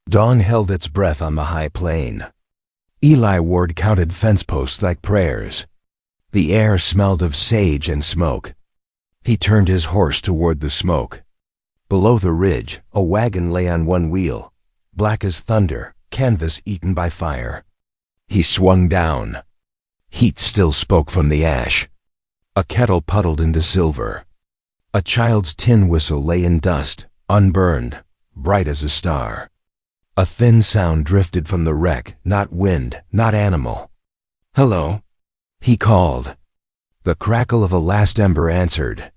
Dawn held its breath on the high plain. Eli Ward counted fence posts like prayers. The air smelled of sage and smoke. He turned his horse toward the smoke. Below the ridge, a wagon lay on one wheel, black as thunder, canvas eaten by fire. He swung down. Heat still spoke from the ash. A kettle puddled into silver. A child's tin whistle lay in dust, unburned, bright as a star. A thin sound drifted from the wreck, not wind, not animal. "Hello," he called. The crackle of a last ember answered.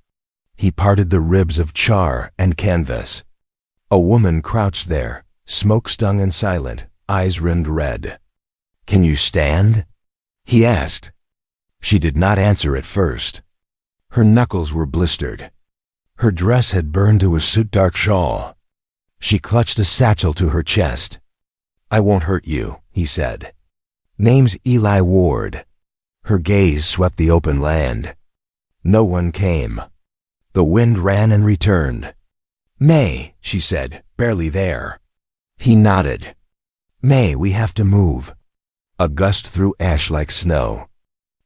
He parted the ribs of char and canvas. A woman crouched there, smoke-stung and silent, eyes rimmed red. "Can you stand?" he asked. She did not answer at first. Her knuckles were blistered. Her dress had burned to a soot-dark shawl. She clutched a satchel to her chest. "I won't hurt you," he said. "Name's Eli Ward." Her gaze swept the open land. No one came. The wind ran and returned. "May," she said, barely there. He nodded. "May, we have to move." A gust threw ash like snow.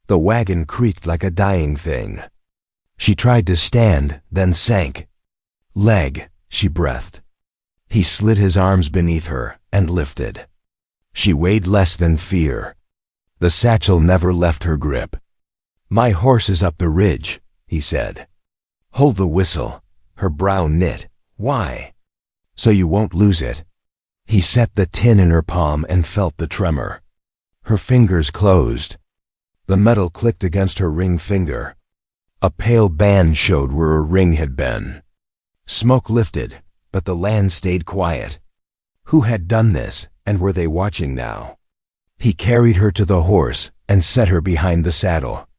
The wagon creaked like a dying thing. She tried to stand, then sank. "Leg," she breathed. He slid his arms beneath her and lifted. She weighed less than fear. The satchel never left her grip. "My horse is up the ridge," he said. "Hold the whistle." Her brow knit. "Why?" "So you won't lose it." He set the tin in her palm and felt the tremor. Her fingers closed. The metal clicked against her ring finger. A pale band showed where a ring had been. Smoke lifted, but the land stayed quiet. Who had done this, and were they watching now? He carried her to the horse and set her behind the saddle.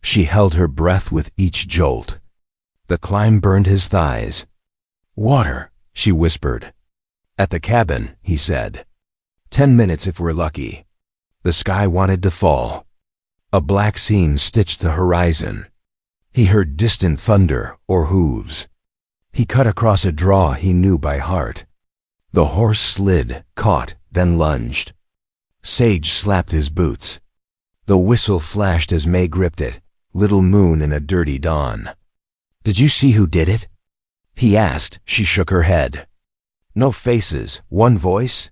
She held her breath with each jolt. The climb burned his thighs. "Water," she whispered. "At the cabin," he said. 10 minutes if we're lucky." The sky wanted to fall. A black seam stitched the horizon. He heard distant thunder or hooves. He cut across a draw he knew by heart. The horse slid, caught, then lunged. Sage slapped his boots. The whistle flashed as May gripped it, little moon in a dirty dawn. "Did you see who did it?" he asked. She shook her head. "No faces, one voice?"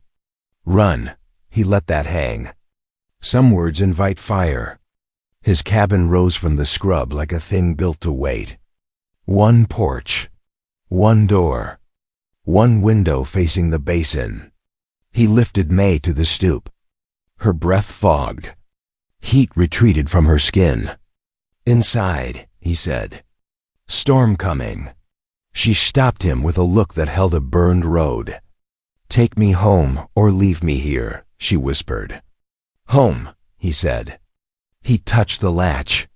"Run." He let that hang. Some words invite fire. His cabin rose from the scrub like a thing built to wait. One porch. One door. One window facing the basin. He lifted May to the stoop. Her breath fogged. Heat retreated from her skin. "Inside," he said. "Storm coming." She stopped him with a look that held a burned road. "Take me home or leave me here," she whispered. "Home," he said. He touched the latch.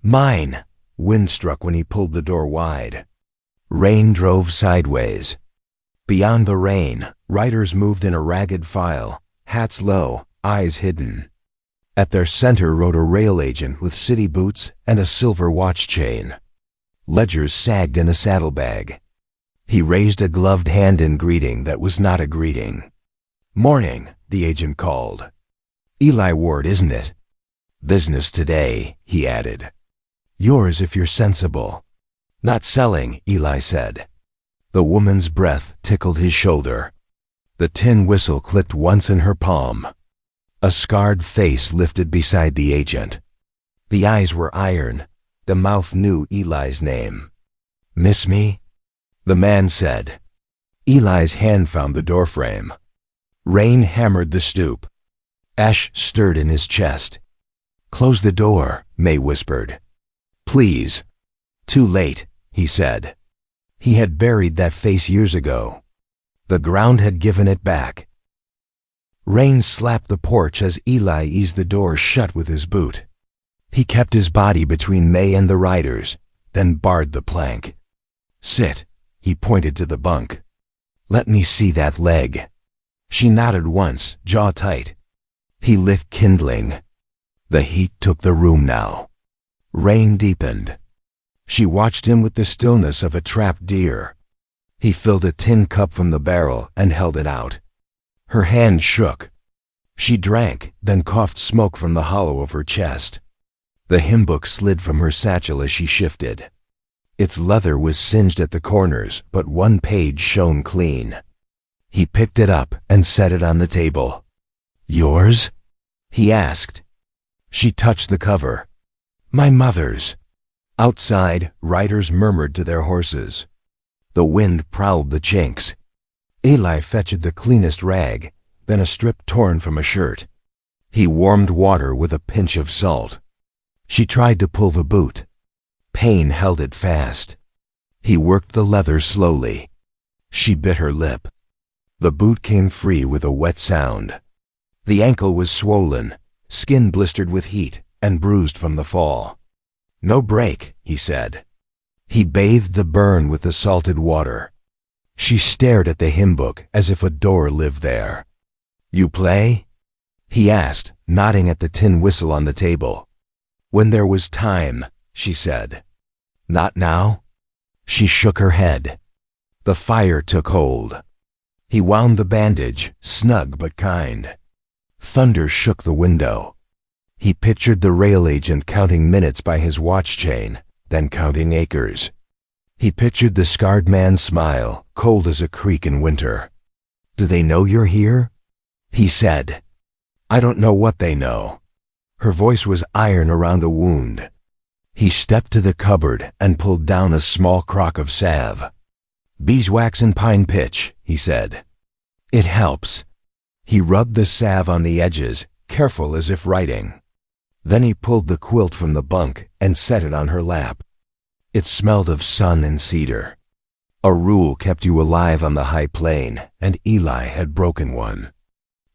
"Mine." Wind struck when he pulled the door wide. Rain drove sideways. Beyond the rain, riders moved in a ragged file, hats low, eyes hidden. At their center rode a rail agent with city boots and a silver watch chain. Ledgers sagged in a saddlebag. He raised a gloved hand in greeting that was not a greeting. "Morning," the agent called. "Eli Ward, isn't it?" "Business today," he added. "Yours if you're sensible." "Not selling," Eli said. The woman's breath tickled his shoulder. The tin whistle clicked once in her palm. A scarred face lifted beside the agent. The eyes were iron. The mouth knew Eli's name. "Miss me?" the man said. Eli's hand found the doorframe. Rain hammered the stoop. Ash stirred in his chest. "Close the door," May whispered. "Please." "Too late," he said. He had buried that face years ago. The ground had given it back. Rain slapped the porch as Eli eased the door shut with his boot. He kept his body between May and the riders, then barred the plank. "Sit," he pointed to the bunk. "Let me see that leg." She nodded once, jaw tight. He lit kindling. The heat took the room now. Rain deepened. She watched him with the stillness of a trapped deer. He filled a tin cup from the barrel and held it out. Her hand shook. She drank, then coughed smoke from the hollow of her chest. The hymn book slid from her satchel as she shifted. Its leather was singed at the corners, but one page shone clean. He picked it up and set it on the table. "Yours?" he asked. She touched the cover. "My mother's." Outside, riders murmured to their horses. The wind prowled the chinks. Eli fetched the cleanest rag, then a strip torn from a shirt. He warmed water with a pinch of salt. She tried to pull the boot. Pain held it fast. He worked the leather slowly. She bit her lip. The boot came free with a wet sound. The ankle was swollen, skin blistered with heat, and bruised from the fall. "No break," he said. He bathed the burn with the salted water. She stared at the hymn book as if a door lived there. "You play?" he asked, nodding at the tin whistle on the table. "When there was time," she said. "Not now?" She shook her head. The fire took hold. He wound the bandage, snug but kind. Thunder shook the window. He pictured the rail agent counting minutes by his watch chain, then counting acres. He pictured the scarred man's smile, cold as a creek in winter. "Do they know you're here?" he said. "I don't know what they know." Her voice was iron around the wound. He stepped to the cupboard and pulled down a small crock of salve. "Beeswax and pine pitch," he said. "It helps." He rubbed the salve on the edges, careful as if writing. Then he pulled the quilt from the bunk and set it on her lap. It smelled of sun and cedar. A rule kept you alive on the high plain, and Eli had broken one.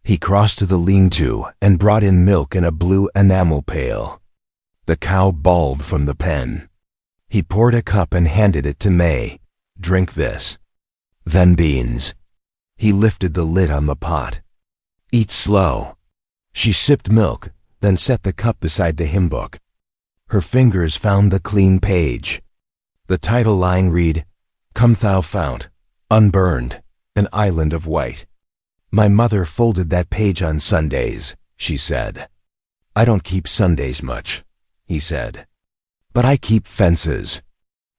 He crossed to the lean-to and brought in milk in a blue enamel pail. The cow bawled from the pen. He poured a cup and handed it to May. "Drink this." Then beans. He lifted the lid on the pot. "Eat slow." She sipped milk, then set the cup beside the hymn book. Her fingers found the clean page. The title line read, "Come thou fount, unburned, an island of white." "My mother folded that page on Sundays," she said. "I don't keep Sundays much," he said. "But I keep fences."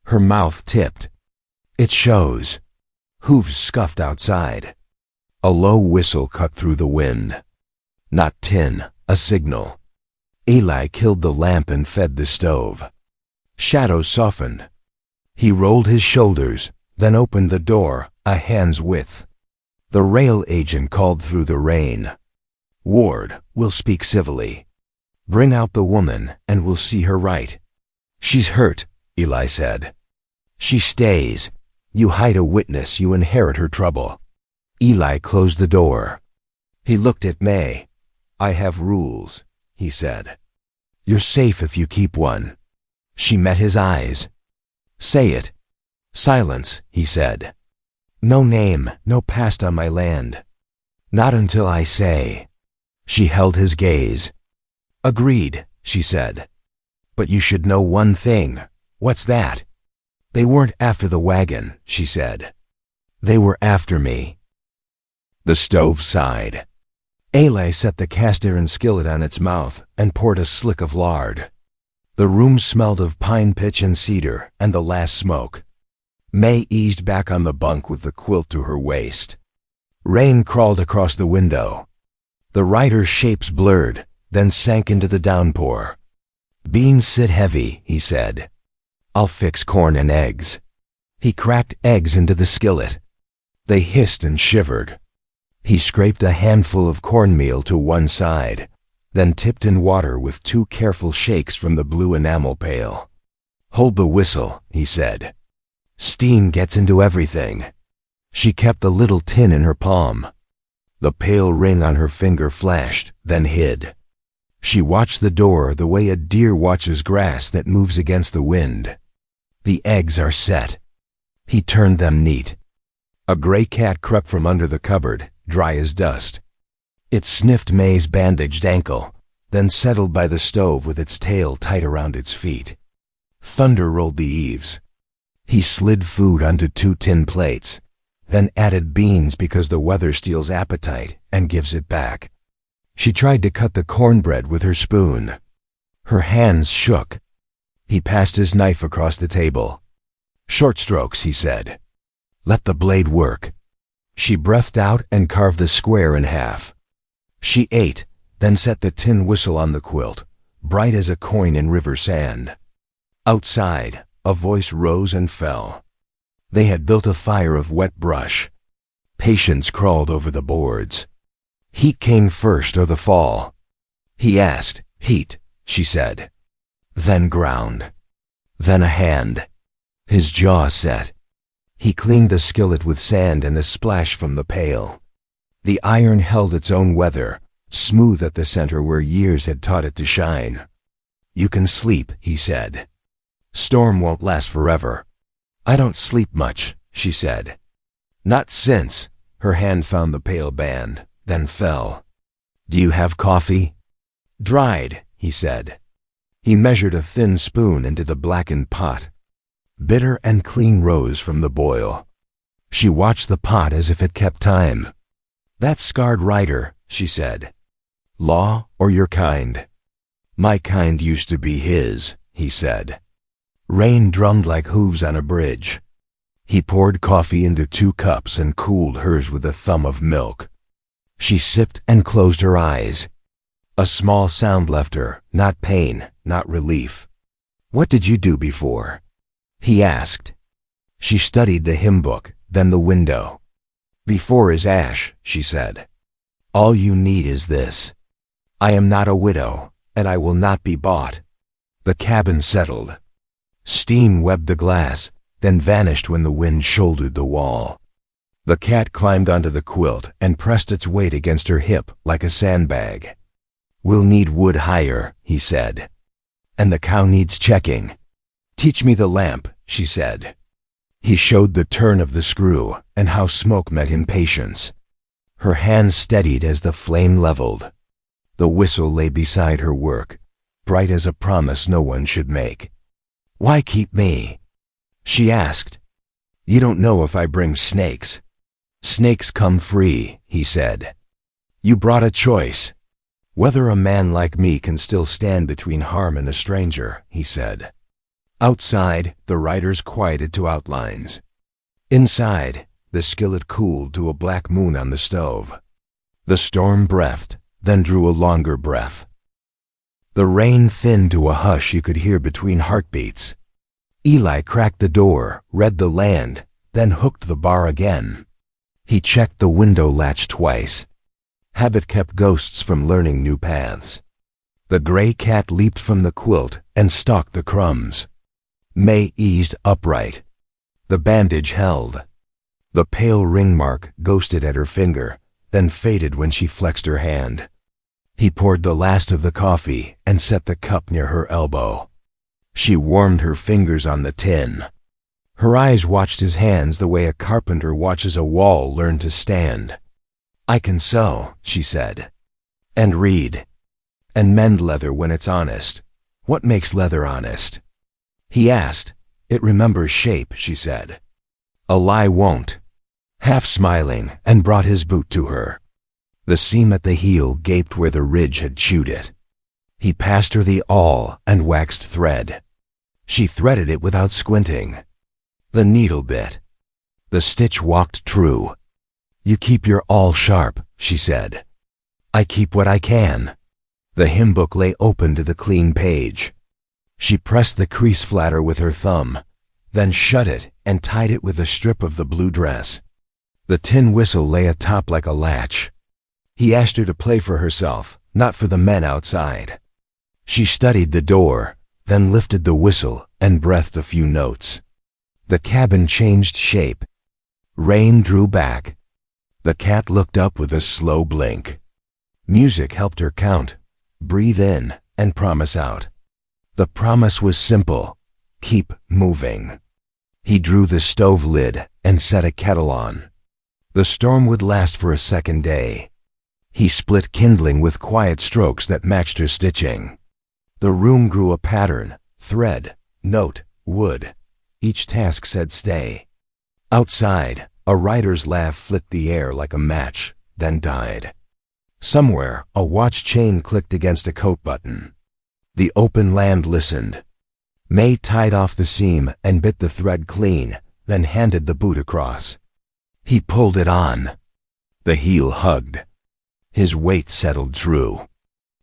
Her mouth tipped. "It shows." Hooves scuffed outside. A low whistle cut through the wind. Not tin, a signal. Eli killed the lamp and fed the stove. Shadows softened. He rolled his shoulders, then opened the door, a hand's width. The rail agent called through the rain. "Ward, we'll speak civilly. Bring out the woman, and we'll see her right." "She's hurt," Eli said. "She stays. You hide a witness, you inherit her trouble." Eli closed the door. He looked at May. "I have rules," he said. "You're safe if you keep one." She met his eyes. "Say it." "Silence," he said. "No name, no past on my land." "Not until I say." She held his gaze. "Agreed," she said. "But you should know one thing." "What's that?" "They weren't after the wagon," she said. "They were after me." The stove sighed. Eli set the cast-iron skillet on its mouth and poured a slick of lard. The room smelled of pine pitch and cedar and the last smoke. May eased back on the bunk with the quilt to her waist. Rain crawled across the window. The riders' shapes blurred, then sank into the downpour. "Beans sit heavy," he said. "I'll fix corn and eggs." He cracked eggs into the skillet. They hissed and shivered. He scraped a handful of cornmeal to one side, then tipped in water with 2 careful shakes from the blue enamel pail. "Hold the whistle," he said. "Steam gets into everything." She kept the little tin in her palm. The pale ring on her finger flashed, then hid. She watched the door the way a deer watches grass that moves against the wind. "The eggs are set." He turned them neat. A gray cat crept from under the cupboard, dry as dust. It sniffed May's bandaged ankle, then settled by the stove with its tail tight around its feet. Thunder rolled the eaves. He slid food onto 2 tin plates. then added beans because the weather steals appetite and gives it back. She tried to cut the cornbread with her spoon. Her hands shook. He passed his knife across the table. "Short strokes," he said. "Let the blade work." She breathed out and carved the square in half. She ate, then set the tin whistle on the quilt, bright as a coin in river sand. Outside, a voice rose and fell. They had built a fire of wet brush. Patience crawled over the boards. Heat came first or the fall? He asked. "Heat," she said. Then ground. Then a hand. His jaw set. He cleaned the skillet with sand and a splash from the pail. The iron held its own weather, smooth at the center where years had taught it to shine. "You can sleep," he said. "Storm won't last forever." "I don't sleep much," she said. "Not since." Her hand found the pail band, then fell. "Do you have coffee?" "Dried," he said. He measured a thin spoon into the blackened pot. Bitter and clean rose from the boil. She watched the pot as if it kept time. "That's scarred writer," she said. "Law or your kind?" "My kind used to be his," he said. Rain drummed like hooves on a bridge. He poured coffee into 2 cups and cooled hers with a thumb of milk. She sipped and closed her eyes. A small sound left her, not pain, not relief. "What did you do before?" he asked. She studied the hymn book, then the window. "Before is ash," she said. "All you need is this. I am not a widow, and I will not be bought." The cabin settled. Steam webbed the glass, then vanished when the wind shouldered the wall. The cat climbed onto the quilt and pressed its weight against her hip like a sandbag. "We'll need wood higher," he said. "And the cow needs checking." "Teach me the lamp," she said. He showed the turn of the screw and how smoke met impatience. Her hands steadied as the flame leveled. The whistle lay beside her work, bright as a promise no one should make. "Why keep me?" she asked. "You don't know if I bring snakes." "Snakes come free," he said. "You brought a choice. Whether a man like me can still stand between harm and a stranger," he said. Outside, the riders quieted to outlines. Inside, the skillet cooled to a black moon on the stove. The storm breathed, then drew a longer breath. The rain thinned to a hush you could hear between heartbeats. Eli cracked the door, read the land, then hooked the bar again. He checked the window latch twice. Habit kept ghosts from learning new paths. The gray cat leaped from the quilt and stalked the crumbs. May eased upright. The bandage held. The pale ring mark ghosted at her finger, then faded when she flexed her hand. He poured the last of the coffee and set the cup near her elbow. She warmed her fingers on the tin. Her eyes watched his hands the way a carpenter watches a wall learn to stand. "I can sew," she said. "And read. And mend leather when it's honest." "What makes leather honest?" he asked. "It remembers shape," she said. "A lie won't." Half smiling, and brought his boot to her. The seam at the heel gaped where the ridge had chewed it. He passed her the awl and waxed thread. She threaded it without squinting. The needle bit. The stitch walked true. "You keep your awl sharp," she said. "I keep what I can." The hymn book lay open to the clean page. She pressed the crease flatter with her thumb, then shut it and tied it with a strip of the blue dress. The tin whistle lay atop like a latch. He asked her to play for herself, not for the men outside. She studied the door, then lifted the whistle and breathed a few notes. The cabin changed shape. Rain drew back. The cat looked up with a slow blink. Music helped her count, breathe in, and promise out. The promise was simple: keep moving. He drew the stove lid and set a kettle on. The storm would last for a second day. He split kindling with quiet strokes that matched her stitching. The room grew a pattern: thread, note, wood. Each task said stay. Outside, A rider's laugh lit the air like a match, then died. Somewhere, a watch chain clicked against a coat button. The open land listened. May tied off the seam and bit the thread clean, then handed the boot across. He pulled it on. The heel hugged. His weight settled true.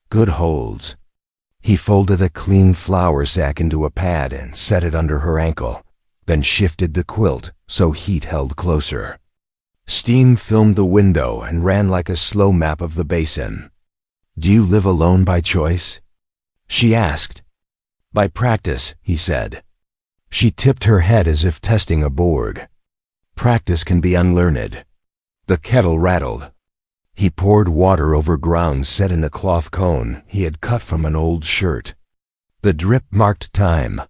Good holds. He folded a clean flour sack into a pad and set it under her ankle, then shifted the quilt so heat held closer. Steam filmed the window and ran like a slow map of the basin. "Do you live alone by choice?" she asked. "By practice," he said. She tipped her head as if testing a board. "Practice can be unlearned." The kettle rattled. He poured water over ground set in a cloth cone he had cut from an old shirt. The drip marked time.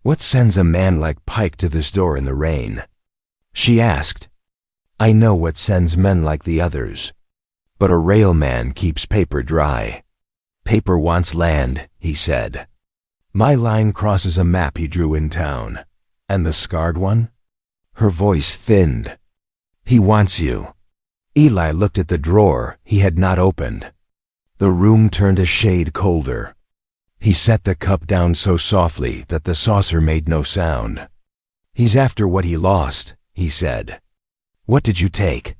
"What sends a man like Pike to this door in the rain?" she asked. "I know what sends men like the others. But a railman keeps paper dry." "Paper wants land," he said. "My line crosses a map he drew in town." "And the scarred one?" Her voice thinned. "He wants you." Eli looked at the drawer he had not opened. The room turned a shade colder. He set the cup down so softly that the saucer made no sound. "He's after what he lost," he said. "What did you take?"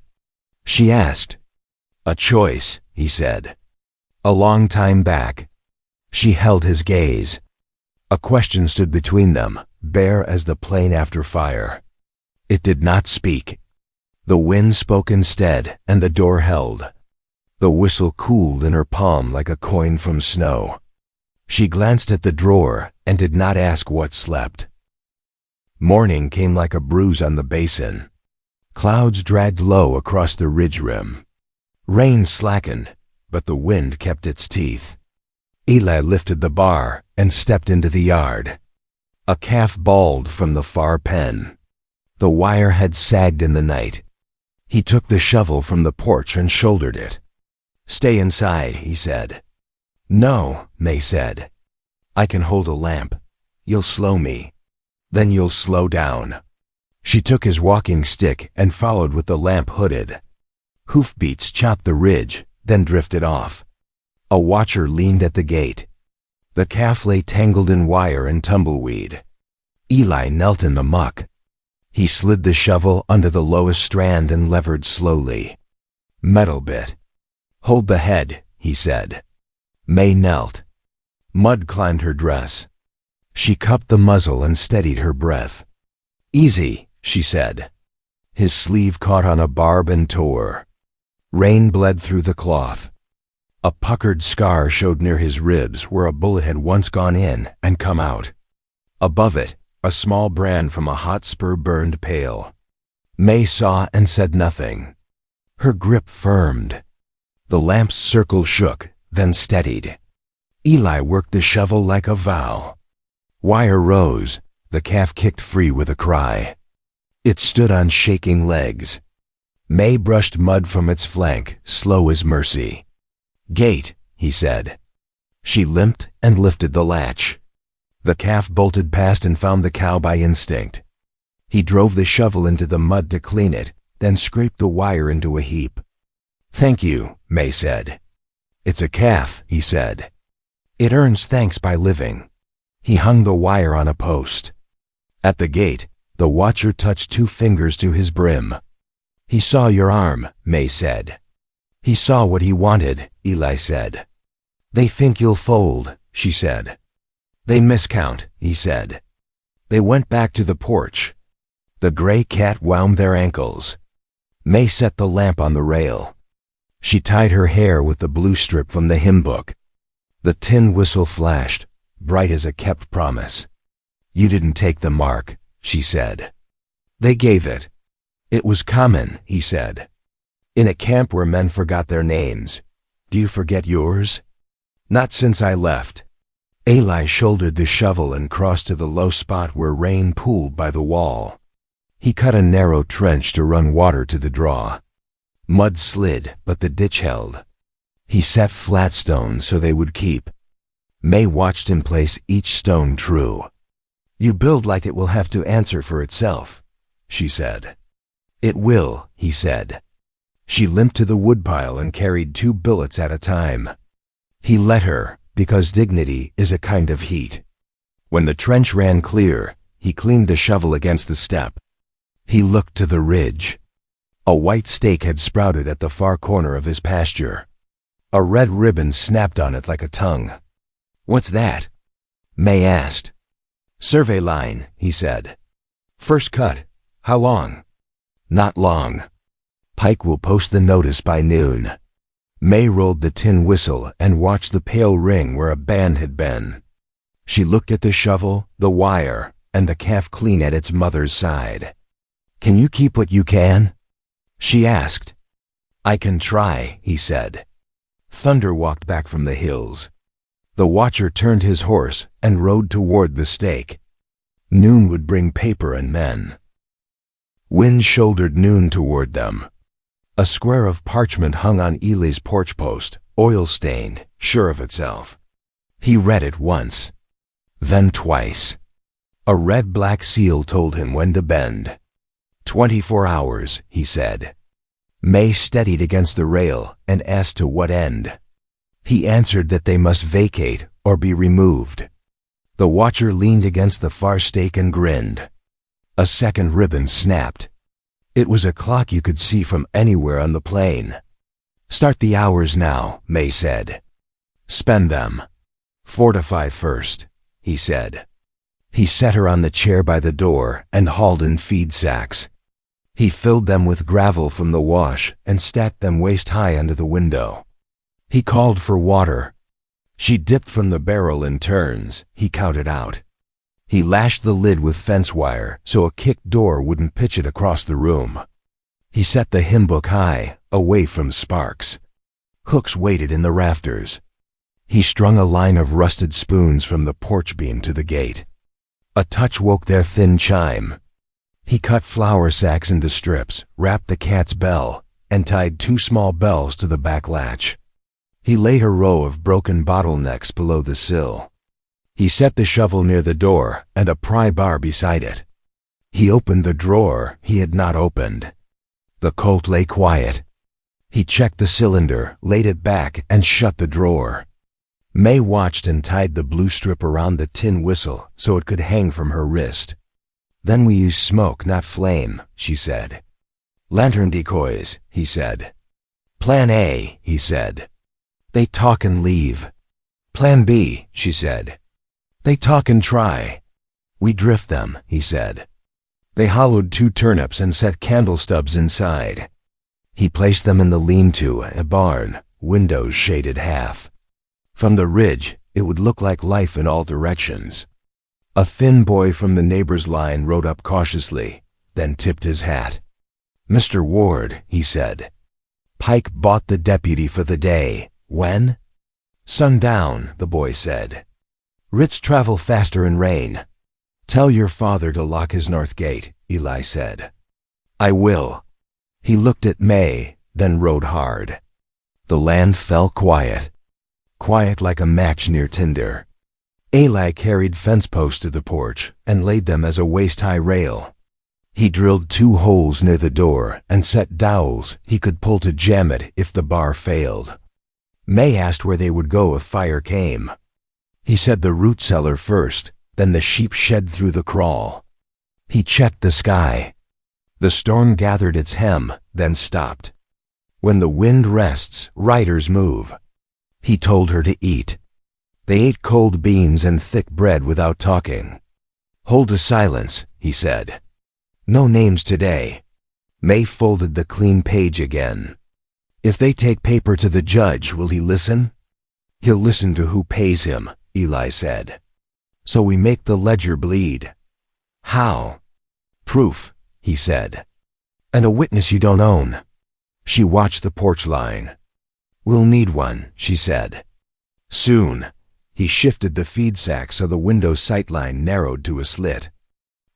she asked. "A choice," he said. "A long time back." She held his gaze. A question stood between them, bare as the plain after fire. It did not speak. The wind spoke instead, and the door held. The whistle cooled in her palm like a coin from snow. She glanced at the drawer and did not ask what slept. Morning came like a bruise on the basin. Clouds dragged low across the ridge rim. Rain slackened, but the wind kept its teeth. Eli lifted the bar and stepped into the yard. A calf bawled from the far pen. The wire had sagged in the night. He took the shovel from the porch and shouldered it. "Stay inside," he said. "No," May said. "I can hold a lamp. You'll slow me. Then you'll slow down." She took his walking stick and followed with the lamp hooded. Hoofbeats chopped the ridge, then drifted off. A watcher leaned at the gate. The calf lay tangled in wire and tumbleweed. Eli knelt in the muck. He slid the shovel under the lowest strand and levered slowly. "Metal bit." "Hold the head," he said. May knelt. Mud climbed her dress. She cupped the muzzle and steadied her breath. "Easy," she said. His sleeve caught on a barb and tore. Rain bled through the cloth. A puckered scar showed near his ribs where a bullet had once gone in and come out. Above it, a small brand from a hot spur burned pale. May saw and said nothing. Her grip firmed. The lamp's circle shook, then steadied. Eli worked the shovel like a vow. Wire rose. The calf kicked free with a cry. It stood on shaking legs. May brushed mud from its flank, slow as mercy. "Gate," he said. She limped and lifted the latch. The calf bolted past and found the cow by instinct. He drove the shovel into the mud to clean it, then scraped the wire into a heap. "Thank you," May said. "It's a calf," he said. "It earns thanks by living." He hung the wire on a post. At the gate, the watcher touched 2 fingers to his brim. "He saw your arm," May said. "He saw what he wanted," Eli said. "They think you'll fold," she said. "They miscount," he said. They went back to the porch. The gray cat wound their ankles. May set the lamp on the rail. She tied her hair with the blue strip from the hymn book. The tin whistle flashed, bright as a kept promise. "You didn't take the mark," she said. "They gave it." "It was common," he said. "In a camp where men forgot their names. Do you forget yours?" "Not since I left." Eli shouldered the shovel and crossed to the low spot where rain pooled by the wall. He cut a narrow trench to run water to the draw. Mud slid, but the ditch held. He set flat stones so they would keep. May watched him place each stone true. "You build like it will have to answer for itself," she said. "It will," he said. She limped to the woodpile and carried 2 billets at a time. He let her, because dignity is a kind of heat. When the trench ran clear, he cleaned the shovel against the step. He looked to the ridge. A white stake had sprouted at the far corner of his pasture. A red ribbon snapped on it like a tongue. "What's that?" May asked. "Survey line," he said. "First cut. How long?" "Not long. Pike will post the notice by noon." May rolled the tin whistle and watched the pale ring where a band had been. She looked at the shovel, the wire, and the calf clean at its mother's side. "Can you keep what you can?" she asked. "I can try," he said. Thunder walked back from the hills. The watcher turned his horse and rode toward the stake. Noon would bring paper and men. Wind shouldered Noon toward them. A square of parchment hung on Ely's porch post, oil-stained, sure of itself. He read it once, then twice. A red-black seal told him when to bend. 24 hours, he said. May steadied against the rail and asked to what end. He answered that they must vacate or be removed. The watcher leaned against the far stake and grinned. A second ribbon snapped. It was a clock you could see from anywhere on the plain. "Start the hours now," May said. "Spend them. 4 to 5 first," he said. He set her on the chair by the door and hauled in feed sacks. He filled them with gravel from the wash and stacked them waist-high under the window. He called for water. She dipped from the barrel in turns. He counted out. He lashed the lid with fence wire so a kicked door wouldn't pitch it across the room. He set the hymn book high, away from sparks. Hooks waited in the rafters. He strung a line of rusted spoons from the porch beam to the gate. A touch woke their thin chime. He cut flour sacks into strips, wrapped the cat's bell, and tied 2 small bells to the back latch. He laid a row of broken bottlenecks below the sill. He set the shovel near the door and a pry bar beside it. He opened the drawer he had not opened. The Colt lay quiet. He checked the cylinder, laid it back, and shut the drawer. May watched and tied the blue strip around the tin whistle so it could hang from her wrist. "Then we use smoke, not flame," she said. "Lantern decoys," he said. "Plan A," he said. "They talk and leave." "Plan B," she said. "They talk and try." "We drift them," he said. They hollowed 2 turnips and set candle stubs inside. He placed them in the lean-to, a barn, windows shaded half. From the ridge, it would look like life in all directions. A thin boy from the neighbor's line rode up cautiously, then tipped his hat. "Mr. Ward," he said. "Pike bought the deputy for the day. When?" "Sundown," the boy said. "Writs travel faster in rain." "Tell your father to lock his north gate," Eli said. "I will." He looked at May, then rode hard. The land fell quiet. Quiet like a match near tinder. Eli carried fence posts to the porch and laid them as a waist-high rail. He drilled 2 holes near the door and set dowels he could pull to jam it if the bar failed. May asked where they would go if fire came. He said the root cellar first, then the sheep shed through the crawl. He checked the sky. The storm gathered its hem, then stopped. When the wind rests, riders move. He told her to eat. They ate cold beans and thick bread without talking. "Hold a silence," he said. "No names today." May folded the clean page again. "If they take paper to the judge, will he listen?" "He'll listen to who pays him," Eli said. "So we make the ledger bleed." "How?" "Proof," he said. "And a witness you don't own." She watched the porch line. "We'll need one," she said. "Soon." He shifted the feed sack so the window sightline narrowed to a slit.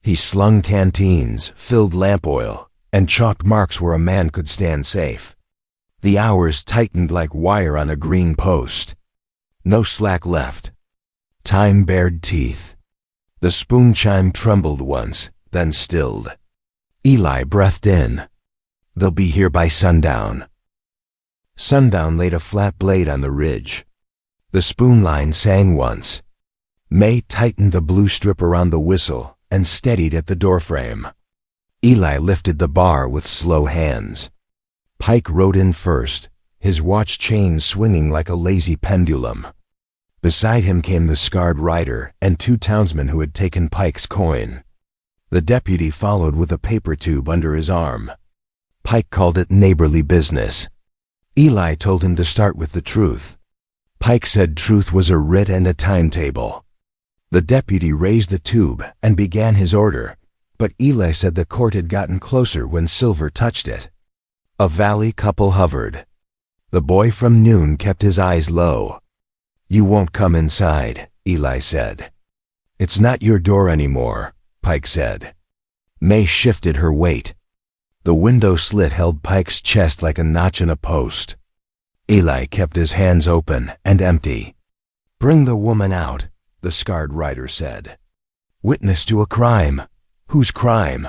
He slung canteens, filled lamp oil, and chalked marks where a man could stand safe. The hours tightened like wire on a green post. No slack left. Time bared teeth. The spoon chime trembled once, then stilled. Eli breathed in. They'll be here by sundown. Sundown laid a flat blade on the ridge. The spoon line sang once. May tightened the blue strip around the whistle and steadied at the doorframe. Eli lifted the bar with slow hands. Pike rode in first, his watch chain swinging like a lazy pendulum. Beside him came the scarred rider and 2 townsmen who had taken Pike's coin. The deputy followed with a paper tube under his arm. Pike called it neighborly business. Eli told him to start with the truth. Pike said truth was a writ and a timetable. The deputy raised the tube and began his order, but Eli said the court had gotten closer when Silver touched it. A valley couple hovered. The boy from Noon kept his eyes low. "You won't come inside," Eli said. "It's not your door anymore," Pike said. May shifted her weight. The window slit held Pike's chest like a notch in a post. Eli kept his hands open and empty. "Bring the woman out," the scarred rider said. "Witness to a crime. Whose crime?"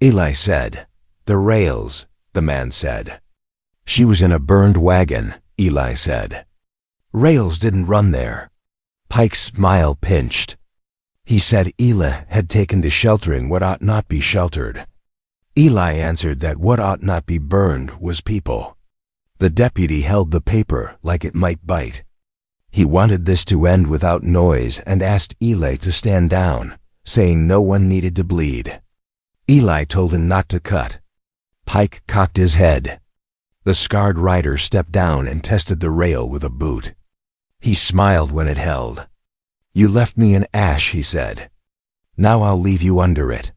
Eli said. "The rails," the man said. "She was in a burned wagon," Eli said. "Rails didn't run there." Pike's smile pinched. He said Eli had taken to sheltering what ought not be sheltered. Eli answered that what ought not be burned was people. The deputy held the paper like it might bite. He wanted this to end without noise and asked Eli to stand down, saying no one needed to bleed. Eli told him not to cut. Pike cocked his head. The scarred rider stepped down and tested the rail with a boot. He smiled when it held. "You left me in ash," he said. "Now I'll leave you under it."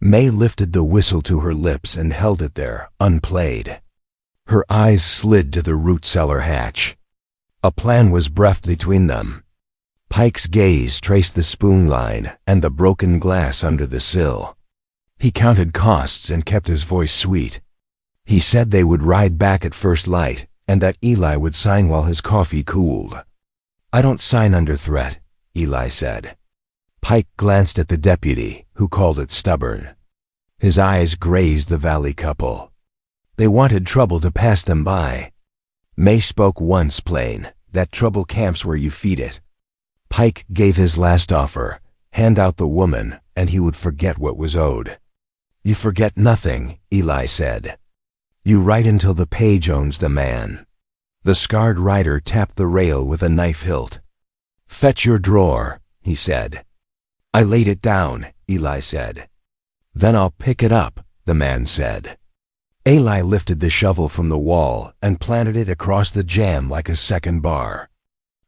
May lifted the whistle to her lips and held it there, unplayed. Her eyes slid to the root cellar hatch. A plan was breathed between them. Pike's gaze traced the spoon line and the broken glass under the sill. He counted costs and kept his voice sweet. He said they would ride back at first light and that Eli would sign while his coffee cooled. "I don't sign under threat," Eli said. Pike glanced at the deputy, who called it stubborn. His eyes grazed the valley couple. They wanted trouble to pass them by. May spoke once plain, that trouble camps where you feed it. Pike gave his last offer, hand out the woman, and he would forget what was owed. "You forget nothing," Eli said. "You write until the page owns the man." The scarred rider tapped the rail with a knife hilt. "Fetch your drawer," he said. "I laid it down," Eli said. "Then I'll pick it up," the man said. Eli lifted the shovel from the wall and planted it across the jamb like a second bar.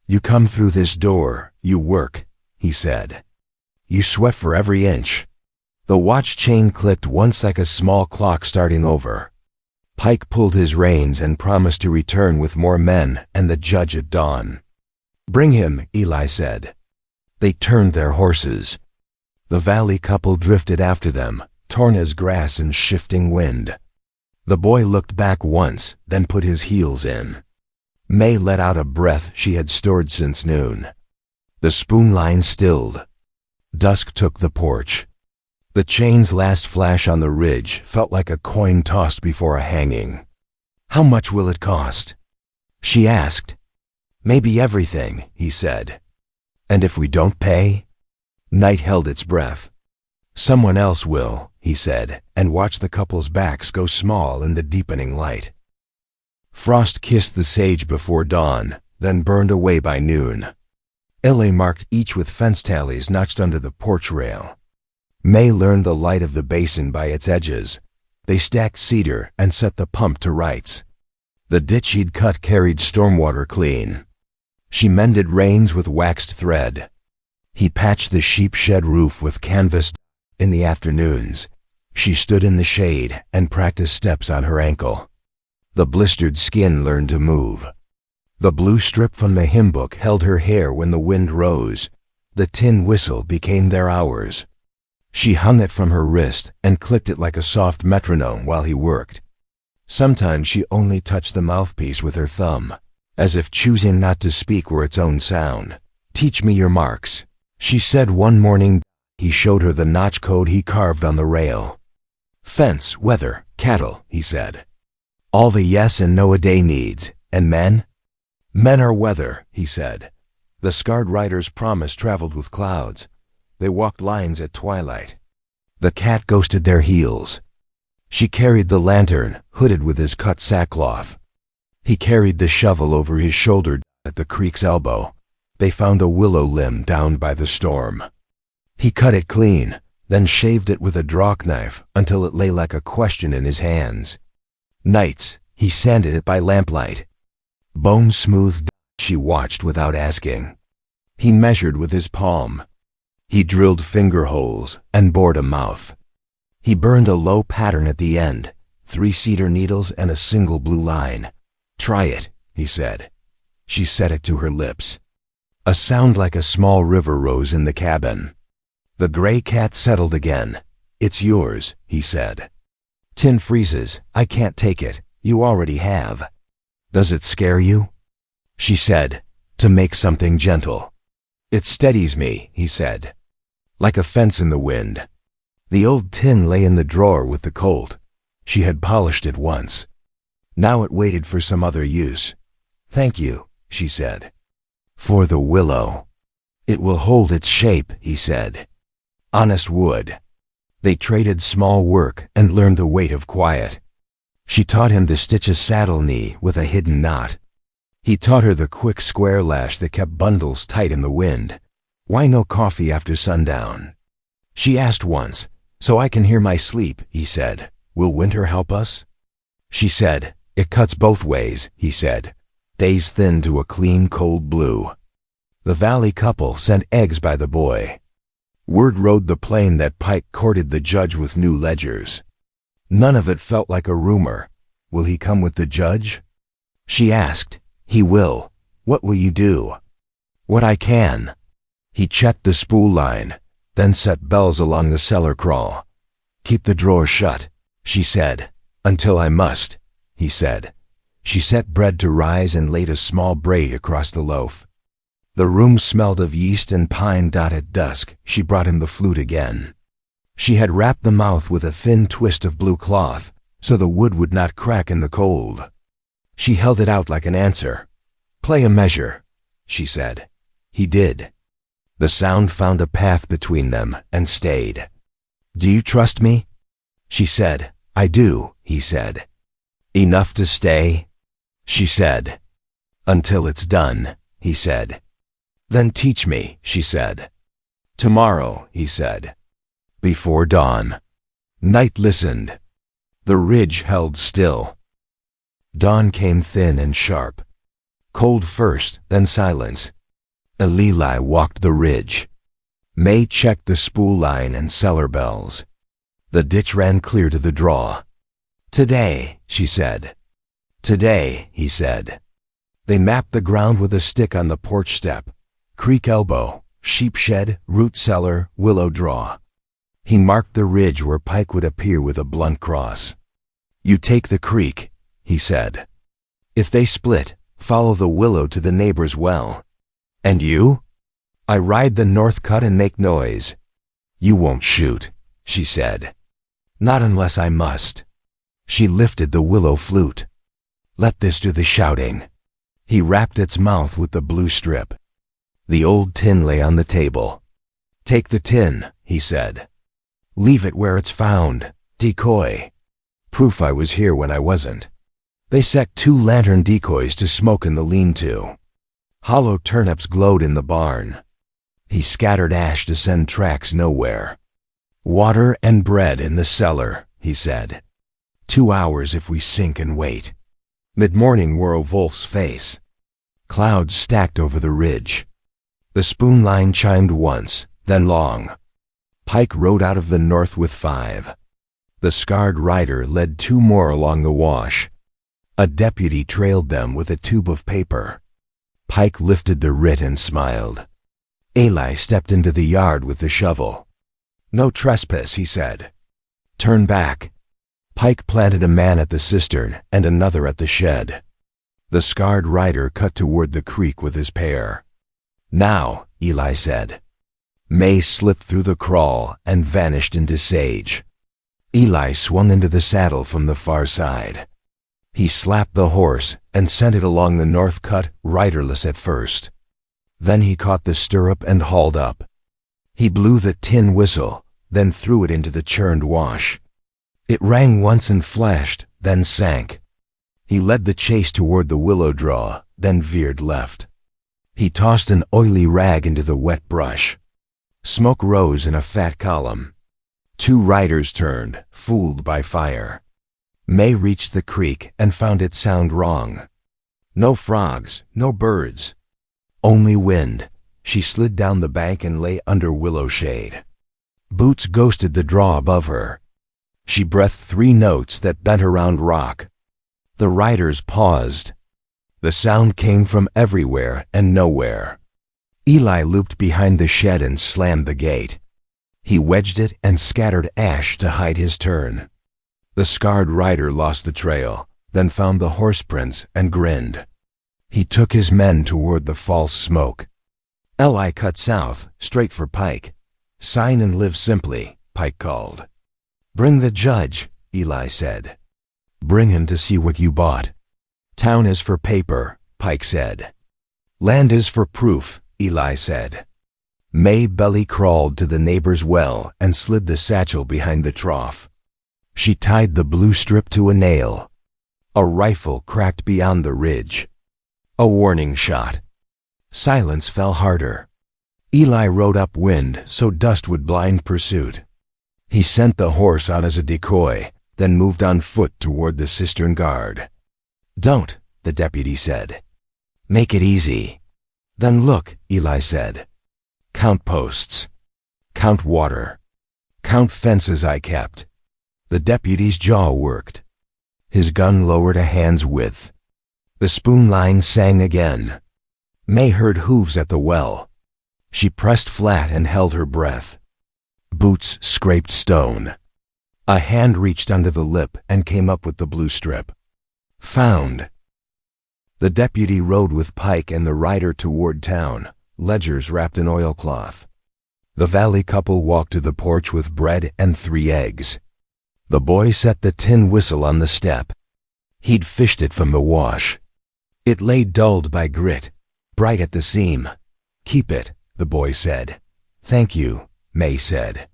"You come through this door, you work," he said. "You sweat for every inch." The watch chain clicked once like a small clock starting over. Pike pulled his reins and promised to return with more men and the judge at dawn. "Bring him," Eli said. They turned their horses. The valley couple drifted after them, torn as grass in shifting wind. The boy looked back once, then put his heels in. May let out a breath she had stored since noon. The spoon line stilled. Dusk took the porch. The chain's last flash on the ridge felt like a coin tossed before a hanging. "How much will it cost?" she asked. "Maybe everything," he said. "And if we don't pay?" Night held its breath. "Someone else will," he said, and watched the couple's backs go small in the deepening light. Frost kissed the sage before dawn, then burned away by noon. LA marked each with fence tallies notched under the porch rail. May learned the light of the basin by its edges. They stacked cedar and set the pump to rights. The ditch he'd cut carried stormwater clean. She mended reins with waxed thread. He patched the sheep shed roof with canvas. In the afternoons, she stood in the shade and practiced steps on her ankle. The blistered skin learned to move. The blue strip from the hymn book held her hair when the wind rose. The tin whistle became their hours. She hung it from her wrist and clicked it like a soft metronome while he worked. Sometimes she only touched the mouthpiece with her thumb, as if choosing not to speak were its own sound. "Teach me your marks," she said one morning. He showed her the notch code he carved on the rail. "Fence, weather, Cattle, he said. All the yes and no a day needs. And men? Men are weather, he said. The scarred rider's promise traveled with clouds. They walked lines at twilight. The cat ghosted their heels. She carried the lantern, hooded with his cut sackcloth. He carried the shovel over his shoulder at the creek's elbow. They found a willow limb down by the storm. He cut it clean, then shaved it with a draw knife until it lay like a question in his hands. Nights, he sanded it by lamplight. Bone smooth, she watched without asking. He measured with his palm. He drilled finger holes and bored a mouth. He burned a low pattern at the end, 3 cedar needles and a single blue line. Try it, he said. She set it to her lips. A sound like a small river rose in the cabin. The gray cat settled again. It's yours, he said. Tin freezes. I can't take it. You already have. Does it scare you? She said, to make something gentle. It steadies me, he said. Like a fence in the wind. The old tin lay in the drawer with the colt. She had polished it once. Now it waited for some other use. Thank you, she said. For the willow. It will hold its shape, he said. Honest wood. They traded small work and learned the weight of quiet. She taught him to stitch a saddle knee with a hidden knot. He taught her the quick square lash that kept bundles tight in the wind. Why no coffee after sundown? She asked once, so I can hear my sleep, he said. Will winter help us? She said, it cuts both ways, he said. Days thin to a clean, cold blue. The valley couple sent eggs by the boy. Word rode the plain that Pike courted the judge with new ledgers. None of it felt like a rumor. Will he come with the judge? She asked. He will. What will you do? What I can. He checked the spool line, then set bells along the cellar crawl. Keep the drawer shut, she said. Until I must, he said. She set bread to rise and laid a small braid across the loaf. The room smelled of yeast and pine. At dusk, she brought him the flute again. She had wrapped the mouth with a thin twist of blue cloth, so the wood would not crack in the cold. She held it out like an answer. Play a measure, she said. He did. The sound found a path between them and stayed. Do you trust me? She said. I do, he said. Enough to stay? She said. Until it's done, he said. Then teach me, she said. Tomorrow, he said. Before dawn. Night listened. The ridge held still. Dawn came thin and sharp. Cold first, then silence. Eli walked the ridge. May checked the spool line and cellar bells. The ditch ran clear to the draw. Today, she said. Today, he said. They mapped the ground with a stick on the porch step. Creek elbow, sheep shed, root cellar, willow draw. He marked the ridge where Pike would appear with a blunt cross. You take the creek, he said. If they split, follow the willow to the neighbor's well. And you? I ride the north cut and make noise. You won't shoot, she said. Not unless I must. She lifted the willow flute. Let this do the shouting. He wrapped its mouth with the blue strip. The old tin lay on the table. Take the tin, he said. Leave it where it's found. Decoy. Proof I was here when I wasn't. They set 2 lantern decoys to smoke in the lean-to. Hollow turnips glowed in the barn. He scattered ash to send tracks nowhere. Water and bread in the cellar, he said. 2 hours if we sink and wait. Mid-morning wore a wolf's face. Clouds stacked over the ridge. The spoon line chimed once, then long. Pike rode out of the north with 5. The scarred rider led 2 more along the wash. A deputy trailed them with a tube of paper. Pike lifted the writ and smiled. Eli stepped into the yard with the shovel. No trespass, he said. Turn back. Pike planted a man at the cistern and another at the shed. The scarred rider cut toward the creek with his pair. Now, Eli said. May slipped through the crawl and vanished into sage. Eli swung into the saddle from the far side. He slapped the horse and sent it along the north cut, riderless at first. Then he caught the stirrup and hauled up. He blew the tin whistle, then threw it into the churned wash. It rang once and flashed, then sank. He led the chase toward the willow draw, then veered left. He tossed an oily rag into the wet brush. Smoke rose in a fat column. 2 riders turned, fooled by fire. May reached the creek and found it sound wrong. No frogs, no birds. Only wind. She slid down the bank and lay under willow shade. Boots ghosted the draw above her. She breathed 3 notes that bent around rock. The riders paused. The sound came from everywhere and nowhere. Eli looped behind the shed and slammed the gate. He wedged it and scattered ash to hide his turn. The scarred rider lost the trail, then found the horse prints and grinned. He took his men toward the false smoke. Eli cut south, straight for Pike. Sign and live simply, Pike called. Bring the judge, Eli said. Bring him to see what you bought. Town is for paper, Pike said. Land is for proof, Eli said. May belly crawled to the neighbor's well and slid the satchel behind the trough. She tied the blue strip to a nail. A rifle cracked beyond the ridge. A warning shot. Silence fell harder. Eli rode upwind so dust would blind pursuit. He sent the horse out as a decoy, then moved on foot toward the cistern guard. Don't, the deputy said. Make it easy. Then look, Eli said. Count posts. Count water. Count fences I kept. The deputy's jaw worked. His gun lowered a hand's width. The spoon line sang again. May heard hooves at the well. She pressed flat and held her breath. Boots scraped stone. A hand reached under the lip and came up with the blue strip. Found. The deputy rode with Pike and the rider toward town, ledgers wrapped in oilcloth. The valley couple walked to the porch with bread and 3 eggs. The boy set the tin whistle on the step. He'd fished it from the wash. It lay dulled by grit, bright at the seam. Keep it, the boy said. Thank you, May said.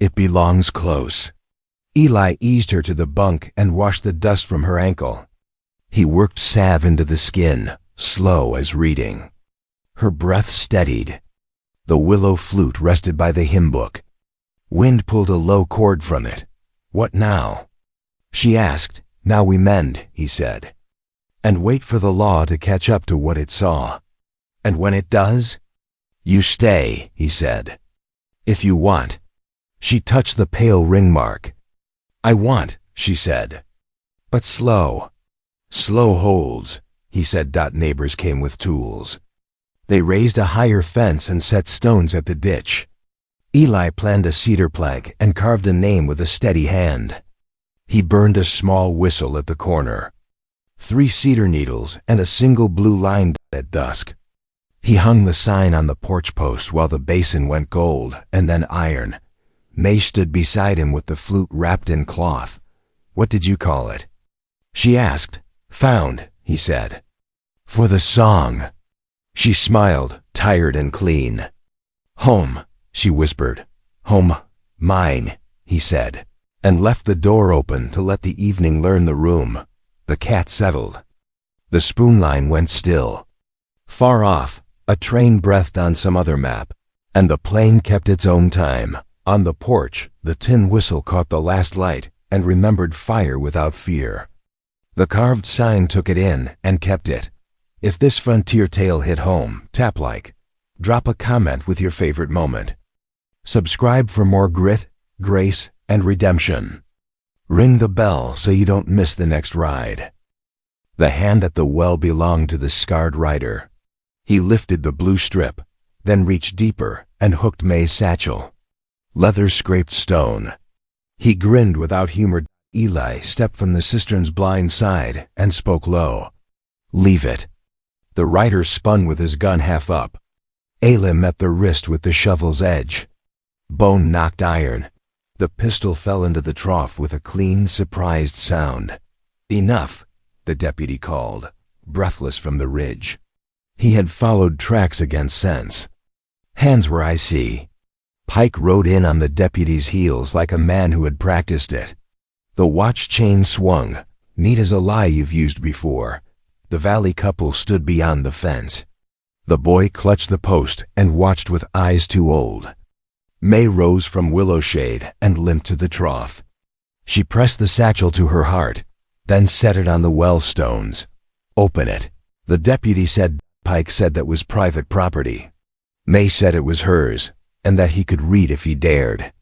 It belongs close. Eli eased her to the bunk and washed the dust from her ankle. He worked salve into the skin, slow as reading. Her breath steadied. The willow flute rested by the hymn book. Wind pulled a low chord from it. What now? She asked. Now we mend, he said. And wait for the law to catch up to what it saw. And when it does? You stay, he said. If you want. She touched the pale ring mark. I want, she said. But slow. Slow holds, he said. Neighbors came with tools. They raised a higher fence and set stones at the ditch. Eli planned a cedar plank and carved a name with a steady hand. He burned a small whistle at the corner. 3 cedar needles and a single blue line at dusk. He hung the sign on the porch post while the basin went gold and then iron. May stood beside him with the flute wrapped in cloth. What did you call it? She asked. Found, he said. For the song. She smiled, tired and clean. Home, she whispered. Home, mine, he said, and left the door open to let the evening learn the room. The cat settled. The spoon line went still. Far off, a train breathed on some other map, and the plane kept its own time. On the porch, the tin whistle caught the last light and remembered fire without fear. The carved sign took it in and kept it. If this frontier tale hit home, tap like. Drop a comment with your favorite moment. Subscribe for more grit, grace, and redemption. Ring the bell so you don't miss the next ride. The hand at the well belonged to the scarred rider. He lifted the blue strip, then reached deeper and hooked May's satchel. Leather scraped stone. He grinned without humor. Eli stepped from the cistern's blind side and spoke low. Leave it. The rider spun with his gun half up. Elim met the wrist with the shovel's edge. Bone knocked iron. The pistol fell into the trough with a clean, surprised sound. "Enough," the deputy called, breathless from the ridge. He had followed tracks against sense. "Hands where I see." Pike rode in on the deputy's heels like a man who had practiced it. The watch chain swung, neat as a lie you've used before. The valley couple stood beyond the fence. The boy clutched the post and watched with eyes too old. May rose from willow shade and limped to the trough. She pressed the satchel to her heart, then set it on the well stones. "Open it," the deputy said. Pike said that was private property. May said it was hers, and that he could read if he dared.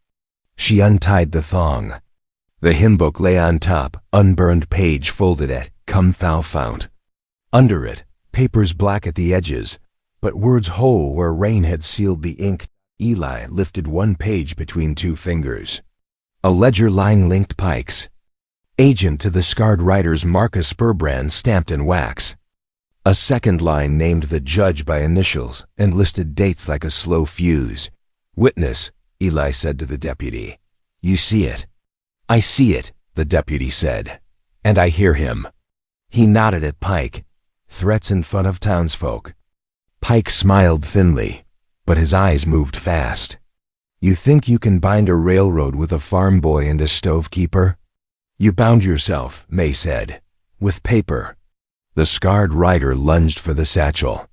She untied the thong. The hymn book lay on top, unburned page folded at "Come Thou Fount." Under it, papers black at the edges, but words whole where rain had sealed the ink. Eli lifted one page between two fingers. A ledger line linked Pike's agent to the scarred writer's Marcus Spurbrand stamped in wax. A second line named the judge by initials and listed dates like a slow fuse. "Witness," Eli said to the deputy. "You see it?" "I see it," the deputy said. "And I hear him." He nodded at Pike. "Threats in front of townsfolk." Pike smiled thinly, but his eyes moved fast. "You think you can bind a railroad with a farm boy and a stovekeeper?" "You bound yourself," May said, "with paper." The scarred rider lunged for the satchel.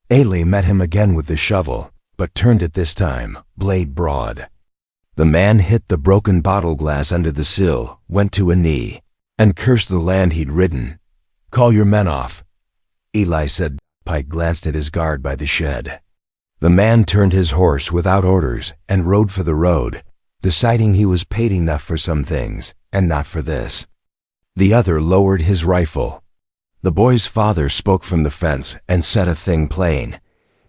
Ailey met him again with the shovel, but turned it this time, blade broad. The man hit the broken bottle glass under the sill, went to a knee, and cursed the land he'd ridden. "Call your men off," Eli said. Pike glanced at his guard by the shed. The man turned his horse without orders and rode for the road, deciding he was paid enough for some things, and not for this. The other lowered his rifle. The boy's father spoke from the fence and said a thing plain,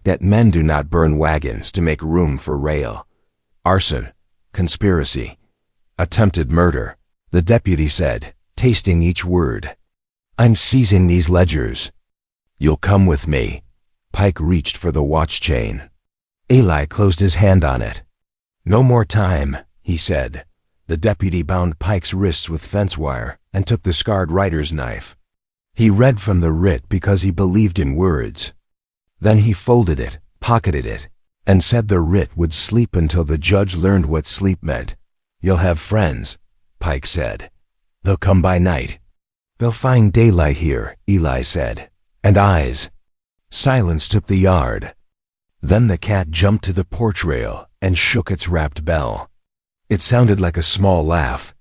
that men do not burn wagons to make room for rail. "Arson, conspiracy, attempted murder," the deputy said, tasting each word. "I'm seizing these ledgers." "You'll come with me." Pike reached for the watch chain. Eli closed his hand on it. "No more time," he said. The deputy bound Pike's wrists with fence wire and took the scarred writer's knife. He read from the writ because he believed in words. Then he folded it, pocketed it, and said the writ would sleep until the judge learned what sleep meant. "You'll have friends," Pike said. "They'll come by night." "They'll find daylight here," Eli said, "and eyes." Silence took the yard. Then the cat jumped to the porch rail and shook its wrapped bell. It sounded like a small laugh,